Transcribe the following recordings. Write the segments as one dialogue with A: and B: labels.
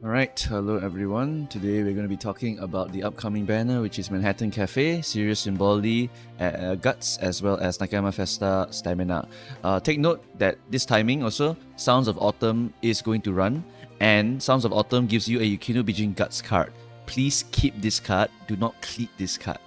A: Alright, hello everyone. Today we're going to be talking about the upcoming banner, which is Manhattan Cafe, Sirius Symboli, Guts, as well as Nakayama Festa Stamina. Take note that this timing also, Sounds of Autumn is going to run, and Sounds of Autumn gives you a Yukino Bijin Guts card. Please keep this card, do not click this card.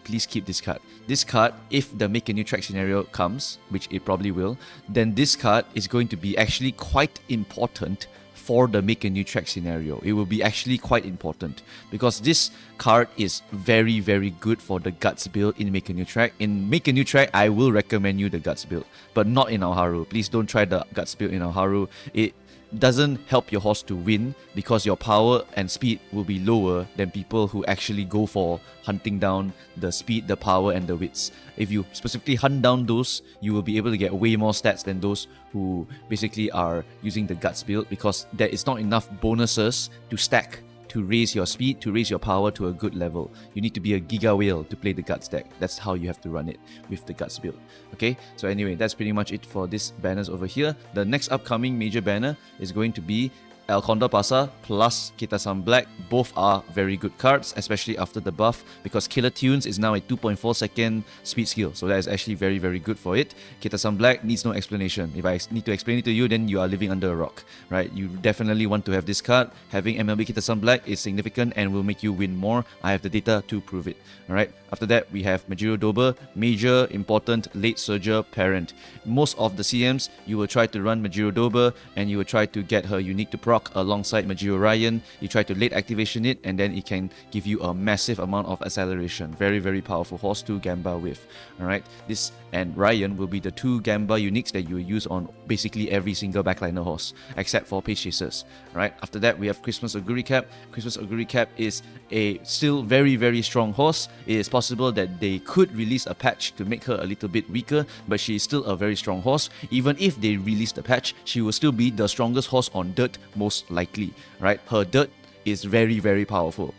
A: Please keep this card. This card, if the make a new track scenario comes, which it probably will, then this card is going to be actually quite important for the make a new track scenario. It will be actually quite important because this card is very good for the Guts build in make a new track. In make a new track, I will recommend you the Guts build, but not in Alharu. Please don't try the Guts build in Alharu. It doesn't help your horse to win because your power and speed will be lower than people who actually go for hunting down the speed, the power, and the wits. If you specifically hunt down those, you will be able to get way more stats than those who basically are using the Guts build, because there is not enough bonuses to stack to raise your speed, to raise your power to a good level. You need to be a Giga Whale to play the Guts deck. That's how you have to run it with the Guts build. Okay, so anyway, that's pretty much it for this banners over here. The next upcoming major banner is going to be El Condor Pasa plus Kita-san Black. Both are very good cards, especially after the buff, because Killer Tunes is now a 2.4 second speed skill, so that is actually very good for it. Kita-san Black needs no explanation. If I need to explain it to you, then you are living under a rock, right? You definitely want to have this card. Having MLB Kita-san Black is significant and will make you win more. I have the data to prove it. Alright, after that we have Majiro Dober, major, important, late surger parent. Most of the CMs, you will try to run Majiro Dober and you will try to get her unique to proc alongside Majiro Ryan. You try to late activation it and then it can give you a massive amount of acceleration. Very powerful horse to Gamba with. Alright, this and Ryan will be the two Gamba uniques that you will use on basically every single backliner horse, except for Pace Chasers. Alright, after that we have Christmas Aguri Cap. Christmas Aguri Cap is a still very strong horse. It is possible that they could release a patch to make her a little bit weaker, but she is still a very strong horse. Even if they release the patch, she will still be the strongest horse on dirt, most likely. Right? Her dirt is very powerful.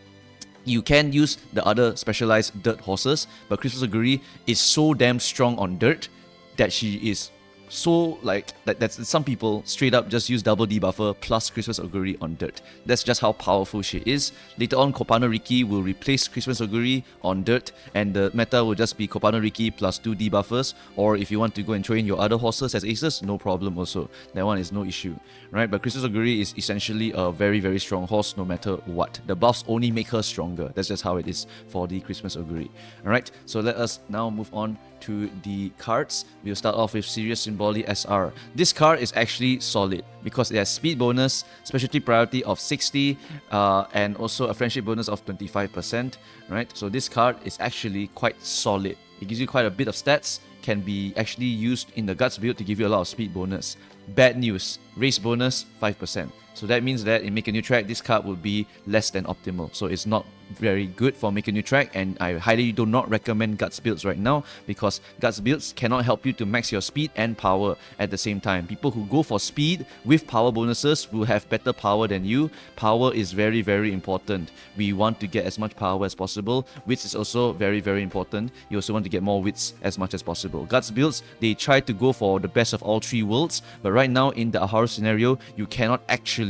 A: You can use the other specialized dirt horses, but Christmas Aguri is so damn strong on dirt that she is so that's some people straight up just use double debuffer plus Christmas Aguri on dirt. That's just how powerful she is. Later on, Kopano Riki will replace Christmas Aguri on dirt, and the meta will just be Kopano Riki plus 2 debuffers. Or if you want to go and train your other horses as aces, no problem also. That one is no issue, right? But Christmas Aguri is essentially a very strong horse no matter what. The buffs only make her stronger. That's just how it is for the Christmas Aguri. Alright, so let us now move on to the cards. We'll start off with Sirius Symboli SR. This card is actually solid because it has speed bonus, specialty priority of 60, and also a friendship bonus of 25%. Right? So this card is actually quite solid. It gives you quite a bit of stats, can be actually used in the Guts build to give you a lot of speed bonus. Bad news, race bonus 5%. So that means that in Make a New Track, this card will be less than optimal. So it's not very good for Make a New Track, and I highly do not recommend Guts builds right now because Guts builds cannot help you to max your speed and power at the same time. People who go for speed with power bonuses will have better power than you. Power is very important. We want to get as much power as possible. Wits is also very important. You also want to get more wits as much as possible. Guts builds, they try to go for the best of all three worlds, but right now in the Alharu scenario, you cannot actually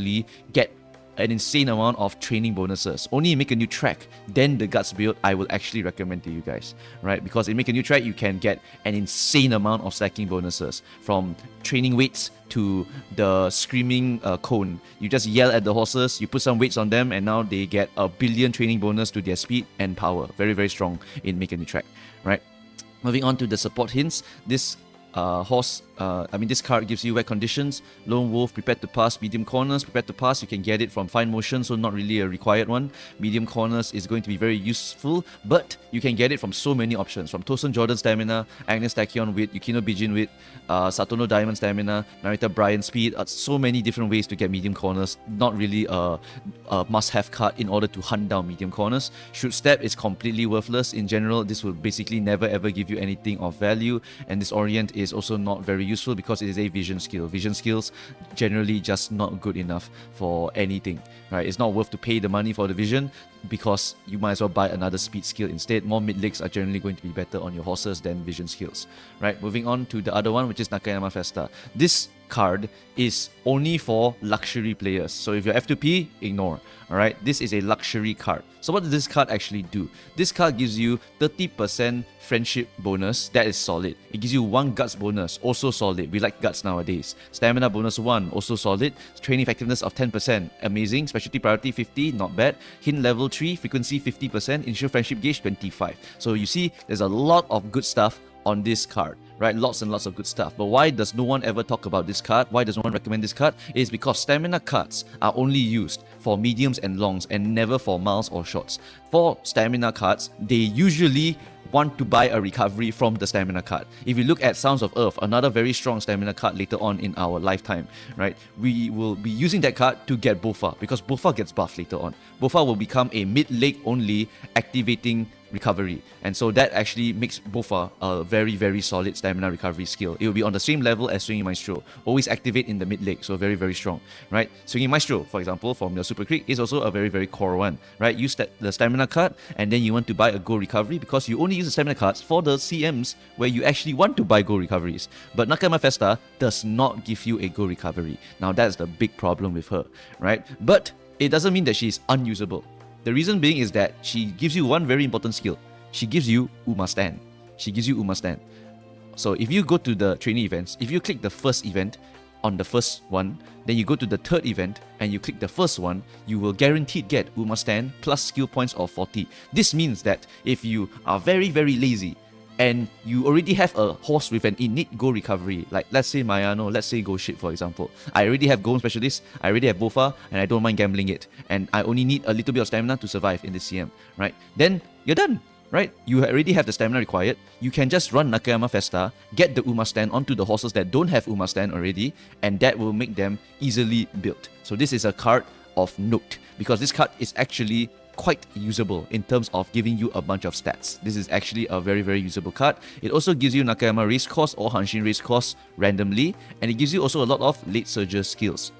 A: get an insane amount of training bonuses. Only Make a New Track, then the Guts build I will actually recommend to you guys, right? Because in Make a New Track you can get an insane amount of stacking bonuses, from training weights to the screaming cone. You just yell at the horses, you put some weights on them, and now they get a billion training bonus to their speed and power. Very strong in Make a New Track, right? Moving on to the support hints. This this card gives you wet conditions, lone wolf, prepared to pass, medium corners, prepared to pass. You can get it from fine motion, so not really a required one. Medium corners is going to be very useful, but you can get it from so many options, from Tosin Jordan stamina, Agnes Tachyon with, Yukino Bijin with, Satono Diamond stamina, Narita Brian speed. So many different ways to get medium corners. Not really a must-have card in order to hunt down medium corners. Shoot step is completely worthless. In general, this will basically never ever give you anything of value, and this orient is also not very useful because it is a vision skill. Vision skills generally just not good enough for anything, right? It's not worth to pay the money for the vision because you might as well buy another speed skill instead. More mid-legs are generally going to be better on your horses than vision skills, right? Moving on to the other one, which is Nakayama Festa. This card is only for luxury players. So if you're F2P, ignore. Alright, this is a luxury card. So what does this card actually do? This card gives you 30% friendship bonus. That is solid. It gives you 1 guts bonus, also solid. We like guts nowadays. Stamina bonus 1, also solid. Training effectiveness of 10%, amazing. Specialty priority 50, not bad. Hint level 3, frequency 50%, initial friendship gauge 25. So you see, there's a lot of good stuff on this card, right? Lots and lots of good stuff. But why does no one ever talk about this card? Why does no one recommend this card? It is because stamina cards are only used for mediums and longs and never for miles or shorts. For stamina cards, they usually want to buy a recovery from the stamina card. If you look at Sounds of Earth, another very strong stamina card later on in our lifetime, right? We will be using that card to get Bofa, because Bofa gets buffed later on. Bofa will become a mid-leg only activating recovery, and so that actually makes Bofa a very, very solid stamina recovery skill. It will be on the same level as Swinging Maestro, always activate in the mid leg, so very, very strong, right? Swinging Maestro, for example, from your Super Creek is also a very, very core one, right? Use the stamina card, and then you want to buy a go recovery because you only use the stamina cards for the CMs where you actually want to buy go recoveries. But Nakayama Festa does not give you a go recovery. Now that's the big problem with her, right? But it doesn't mean that she's unusable. The reason being is that she gives you one very important skill. She gives you Uma Stand. She gives you Uma Stand. So if you go to the training events, if you click the first event on the first one, then you go to the third event and you click the first one, you will guaranteed get Uma Stand plus skill points of 40. This means that if you are very, very lazy and you already have a horse with an innate go recovery, like let's say Mayano, let's say Go Ship for example. I already have Go Specialist, I already have Bofa, and I don't mind gambling it. And I only need a little bit of stamina to survive in the CM, right? Then you're done, right? You already have the stamina required. You can just run Nakayama Festa, get the Uma Stand onto the horses that don't have Uma Stand already, and that will make them easily built. So this is a card of note, because this card is actually quite usable in terms of giving you a bunch of stats. This is actually a very, very usable card. It also gives you Nakayama Race Course or Hanshin Race Course randomly, and it gives you also a lot of late surger skills.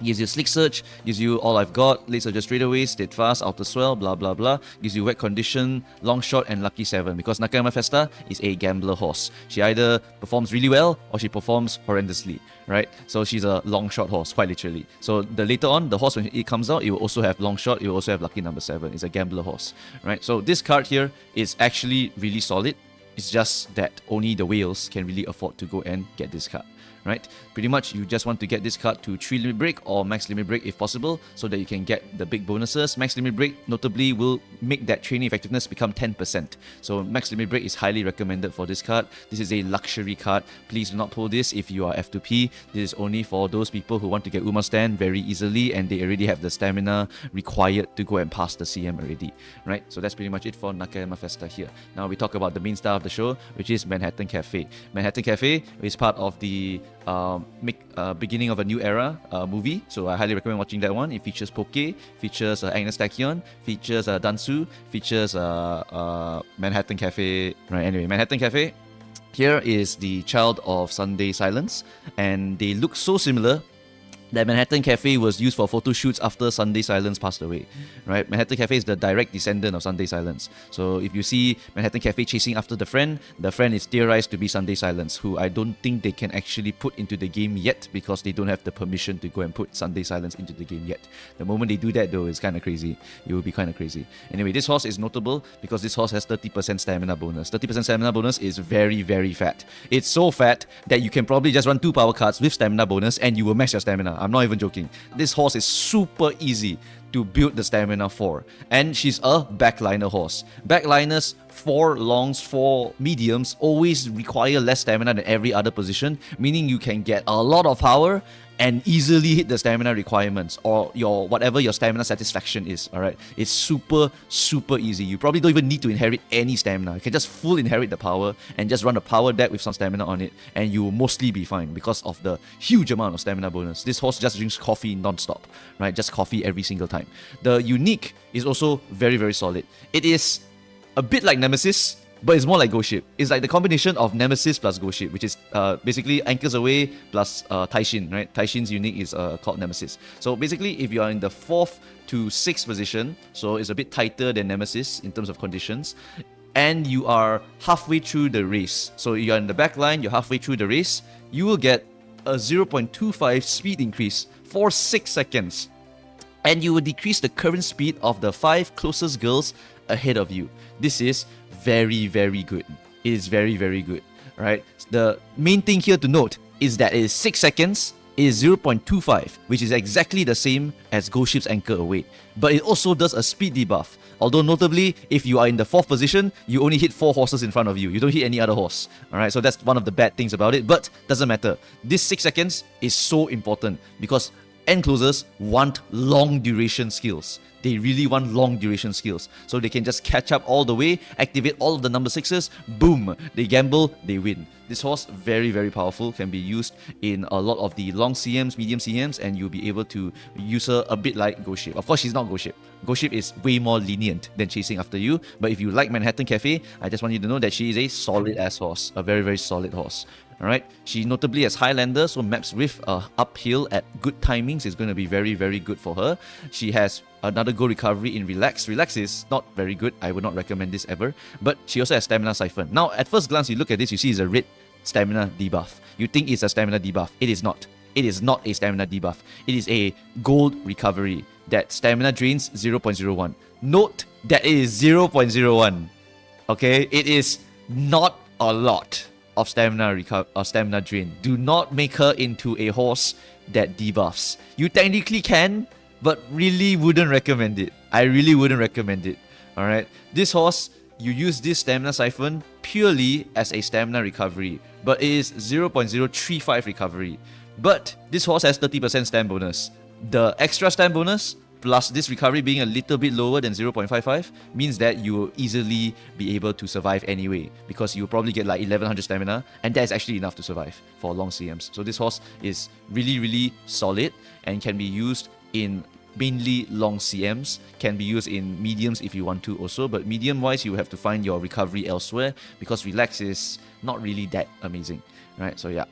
A: Gives you Slick Search, gives you All I've Got, Late Surger Straightaway, Steadfast, Outer Swell, blah blah blah. Gives you Wet Condition, Long Shot, and Lucky 7, because Nakayama Festa is a gambler horse. She either performs really well or she performs horrendously, right? So she's a long shot horse, quite literally. So the later on, the horse when it comes out, it will also have Long Shot, it will also have Lucky number 7. It's a gambler horse, right? So this card here is actually really solid. It's just that only the whales can really afford to go and get this card, right? Pretty much you just want to get this card to 3 limit break or max limit break if possible, so that you can get the big bonuses. Max limit break notably will make that training effectiveness become 10%. So max limit break is highly recommended for this card. This is a luxury card. Please do not pull this if you are F2P. This is only for those people who want to get Uma Stand very easily and they already have the stamina required to go and pass the CM already, right? So that's pretty much it for Nakayama Festa here. Now we talk about the main star of the show, which is Manhattan Cafe. Manhattan Cafe is part of the beginning of a new era movie, so I highly recommend watching that one. It features Poke, features Agnes Tachyon, features Dansu, features Manhattan Cafe. Right, anyway, Manhattan Cafe here is the child of Sunday Silence, and they look so similar that Manhattan Cafe was used for photo shoots after Sunday Silence passed away, right? Manhattan Cafe is the direct descendant of Sunday Silence. So if you see Manhattan Cafe chasing after the friend is theorized to be Sunday Silence, who I don't think they can actually put into the game yet because they don't have the permission to go and put Sunday Silence into the game yet. The moment they do that though, it's kind of crazy. It will be kind of crazy. Anyway, this horse is notable because this horse has 30% stamina bonus. 30% stamina bonus is very, very fat. It's so fat that you can probably just run 2 power cards with stamina bonus and you will max your stamina. I'm not even joking. This horse is super easy to build the stamina for. And she's a backliner horse. Backliners, 4 longs, 4 mediums, always require less stamina than every other position, meaning you can get a lot of power and easily hit the stamina requirements or your whatever your stamina satisfaction is. Alright, it's super easy. You probably don't even need to inherit any stamina. You can just full inherit the power and just run a power deck with some stamina on it, and you will mostly be fine because of the huge amount of stamina bonus. This horse just drinks coffee non-stop, right? Just coffee every single time. The unique is also very, very solid. It is a bit like Nemesis, but it's more like Ghost Ship. It's like the combination of Nemesis plus Ghost Ship, which is basically Anchors Away plus Taishin, right? Taishin's unique is called Nemesis. So basically, if you are in the 4th to 6th position, so it's a bit tighter than Nemesis in terms of conditions, and you are halfway through the race. So you're in the back line, you're halfway through the race, you will get a 0.25 speed increase for 6 seconds. And you will decrease the current speed of the 5 closest girls ahead of you. This is very, very good. It is very, very good. Right? The main thing here to note is that it is 6 seconds, is 0.25, which is exactly the same as Ghost Ship's Anchor Away. But it also does a speed debuff. Although notably, if you are in the 4th position, you only hit 4 horses in front of you. You don't hit any other horse. Alright, so that's one of the bad things about it, but doesn't matter. This 6 seconds is so important because end closers want long duration skills. They really want long duration skills. So they can just catch up all the way, activate all of the number 6s, boom, they gamble, they win. This horse, very, very powerful, can be used in a lot of the long CMs, medium CMs, and you'll be able to use her a bit like Ghost Ship. Of course, she's not Ghost Ship. Ghost Ship is way more lenient than chasing after you, but if you like Manhattan Cafe, I just want you to know that she is a solid-ass horse, a very, very solid horse. Alright, she notably has Highlander, so maps with uphill at good timings is going to be very, very good for her. She has another gold recovery in Relax. Relax is not very good, I would not recommend this ever, but she also has Stamina Siphon. Now, at first glance, you look at this, you see it's a red stamina debuff. You think it's a stamina debuff. It is not. It is not a stamina debuff. It is a gold recovery that stamina drains 0.01. Note that it is 0.01. Okay, it is not a lot of stamina drain. Do not make her into a horse that debuffs. You technically can, but really wouldn't recommend it. I really wouldn't recommend it. Alright, this horse, you use this stamina siphon purely as a stamina recovery, but it is 0.035 recovery. But this horse has 30% stam bonus. The extra stam bonus plus this recovery being a little bit lower than 0.55 means that you will easily be able to survive anyway, because you'll probably get like 1100 stamina, and that is actually enough to survive for long CMs. So this horse is really, really solid and can be used in mainly long CMs, can be used in mediums if you want to also, but medium wise you have to find your recovery elsewhere because Relax is not really that amazing, right? So yeah,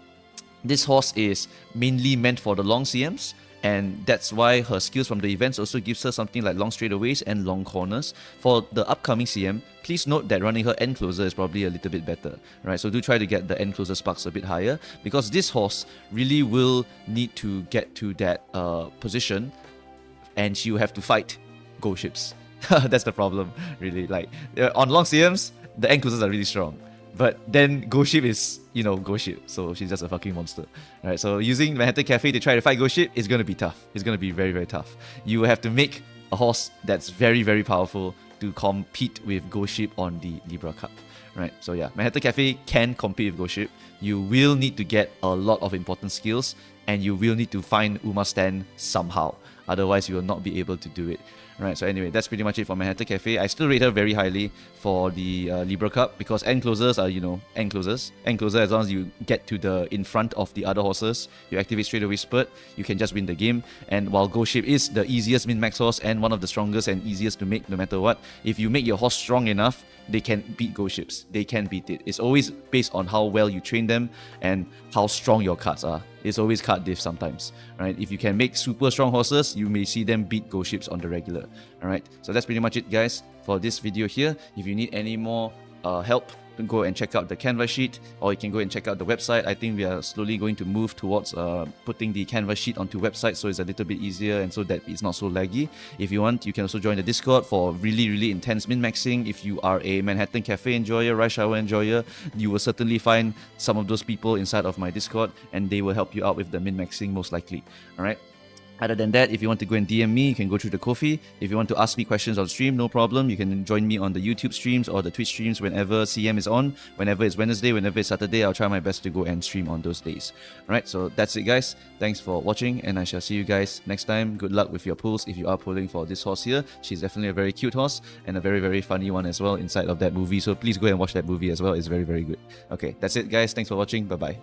A: this horse is mainly meant for the long CMs, and that's why her skills from the events also gives her something like long straightaways and long corners. For the upcoming CM, please note that running her end closer is probably a little bit better, right? So do try to get the end closer sparks a bit higher, because this horse really will need to get to that position, and she will have to fight Ghost Ships. That's the problem, really. Like on long CMs, the end closers are really strong. But then Ghost Ship is, you know, Ghost Ship, so she's just a fucking monster. Right, so using Manhattan Cafe to try to fight Ghost Ship is going to be tough. It's going to be very, very tough. You have to make a horse that's very, very powerful to compete with Ghost Ship on the Libra Cup. Right, so yeah, Manhattan Cafe can compete with Ghost Ship. You will need to get a lot of important skills, and you will need to find Uma Stan somehow. Otherwise, you will not be able to do it. Right, so anyway, that's pretty much it for Manhattan Cafe. I still rate her very highly for the Libra Cup, because end closers are, you know, end closers. End closer, as long as you get to the in front of the other horses, you activate straight away spurt, you can just win the game. And while Ghost Ship is the easiest min-max horse and one of the strongest and easiest to make no matter what, if you make your horse strong enough, they can beat Ghost Ships. They can beat it. It's always based on how well you train them and how strong your cards are. It's always card diff sometimes, right? If you can make super strong horses, you may see them beat Ghost Ships on the regular. Alright, so that's pretty much it, guys, for this video here. If you need any more help, go and check out the canvas sheet, or you can go and check out the website. I think we are slowly going to move towards putting the canvas sheet onto website, so it's a little bit easier and so that it's not so laggy. If you want, you can also join the Discord for really, really intense min-maxing. If you are a Manhattan Cafe enjoyer, Rush Hour enjoyer, you will certainly find some of those people inside of my Discord, and they will help you out with the min-maxing most likely. Alright, other than that, if you want to go and DM me, you can go through the Ko-fi. If you want to ask me questions on stream, no problem. You can join me on the YouTube streams or the Twitch streams whenever CM is on. Whenever it's Wednesday, whenever it's Saturday, I'll try my best to go and stream on those days. Alright, so that's it, guys. Thanks for watching, and I shall see you guys next time. Good luck with your pulls if you are pulling for this horse here. She's definitely a very cute horse and a very, very funny one as well inside of that movie. So please go and watch that movie as well. It's very, very good. Okay, that's it, guys. Thanks for watching. Bye-bye.